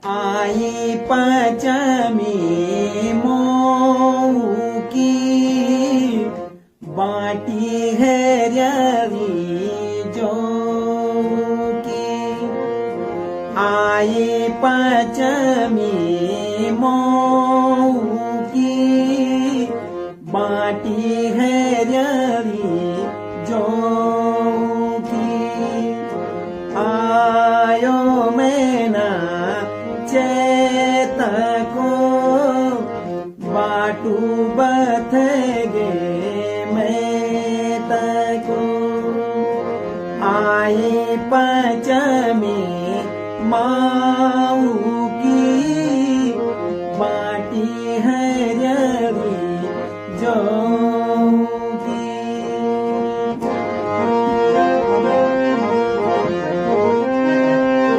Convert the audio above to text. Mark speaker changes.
Speaker 1: आई पचमी मोऊ की बाटी है रवि जो की। आई पचमी मोऊ की बाटी है रवि जो की। आयो मैना चेत को बाटू बथगे मैं तको। आई पचमी माँ